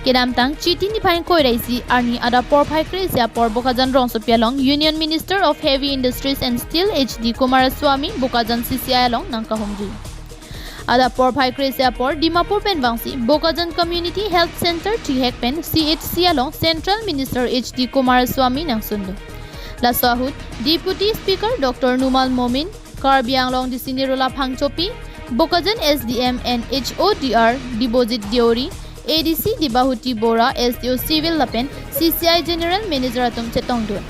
Kedam tang chiti ni phain koi raisi arni ada por phai kresia por Bokajan rong sopialong Union Minister of Heavy Industries and Steel HD Kumara Swamy Bokajan CCI along nangkahumri. Ada por phai kresia por Dimapur pen wangsi Bokajan Community Health Center Tihek pen CHC along Central Minister HD Kumara Swamy nang sundu. La Swahut Deputy Speaker Dr. Numal Momin Karbiang long disinirula phangchopi Bokajan SDM and HODR Deposit Diori ADC Dibahuti Bora SDO Civil Lapen CCI General Manager Atum Chetongdun.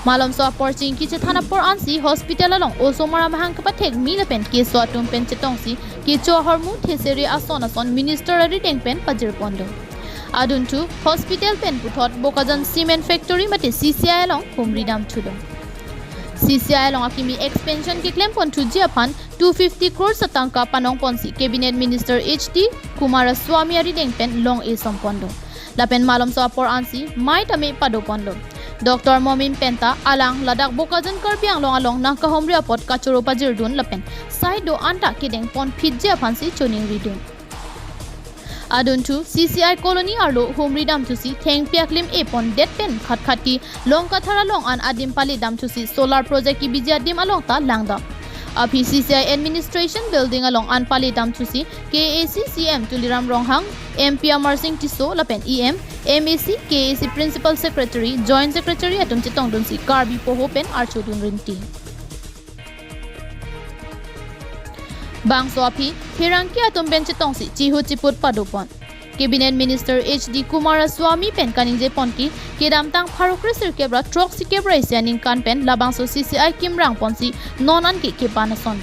Malam so por chingki chethana por ansi hospital along osomara mahang kapathek mi lapen ke so atum pen chetongsi ke cho hormu theseri ason minister ari teng pen pajir pondo. Adun tu hospital pen puthot Bokajan cement factory mate CCI along humri dam thudo. CCI along akimi expansion ke claim pon thu Japan 250 crore satangka panong ponsi cabinet minister HD Kumara Swamy ari deng pen long e sompondo. Lapen malam so por ansi mai tame pado pondo. Dr. Momin Penta alang ladak Bokajan Karbiang long along nangkahumri apot kachoro pajir dun lapen side do anta kedeng pon phit Japan si choning ridun. Adun tu CCI colony arlo humri dam tusi theng piaklim epon det pen khatkati long kathara long an adim pali dam tusi solar project ki bija dim along ta langda. Api CCI administration building along an pali dam tusi KAC CM Tuliram Ronghang MP Amar Singh Tiso lapen EM MAC KAC Principal Secretary Joint Secretary atum chitong dun si Karbi Poho pen archodun rinti. Bang Swapi, Hirangki atum ben chitong si Chihu Chiput Padupon. Cabinet Minister HD Kumara Swamy pen kaninje ponki kedam tang pharokrisir kebra troxi kebra isianing kan pen labang so CCI kimrang ponsi nonan ke panason.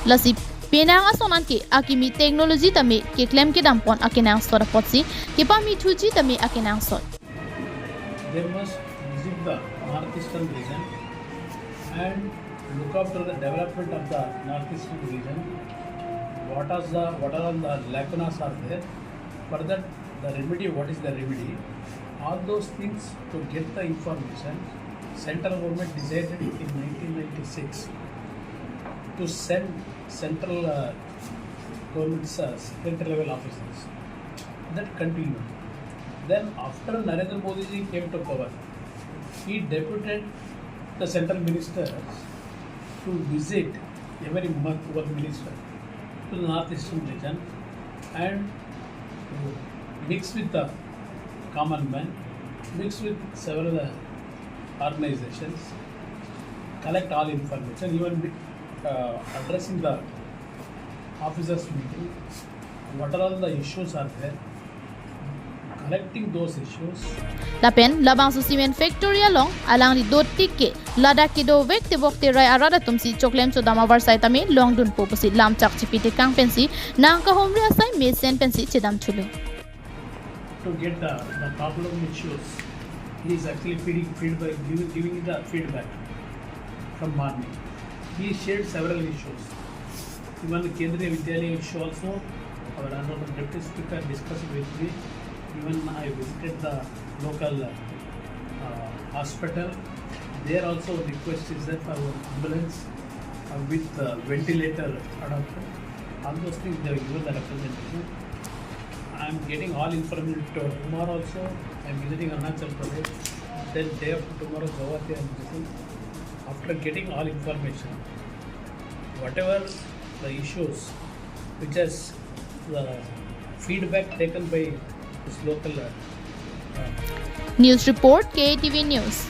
Lasi penang asonan ke akimi technology tame ke claim kedam pon akenang sora potsi ke pami thuji tame akenang sot. They must visit the northeastern region and look after the development of the northeastern region. What are the lacunas are there? For that, the remedy, what is the remedy? All those things to get the information, central government decided in 1996 to send central government's secretary level officers. That continued. Then after Narendra Modi ji came to power, he deputed the central ministers to visit every month one minister to the northeastern region and mix with the common man, mix with several organizations, collect all information, even addressing the officers meeting, what are all the issues are there, collecting those issues. Lapen labang su cement factory along alang di dotik ke ladak ke do vek te bok te rai arada tumsi choklem so dama varsai tame long dun poposi lam chak chipite kang pensi nangkahumri asai mesen pensi chedam chulo. To get the problem issues, he is actually giving the feedback from morning. He shared several issues. Even the Kendriya Vidyalaya issue also, our honorable deputy speaker discussed with me. Even I visited the local hospital. There also request is that for ambulance with ventilator adoption. All those things they have given the representation. I am getting all information tomorrow also. I am visiting Arunachal Pradesh. Then day after tomorrow Guwahati I am visiting. After getting all information, whatever the issues which has the feedback taken by this local News report KTV News.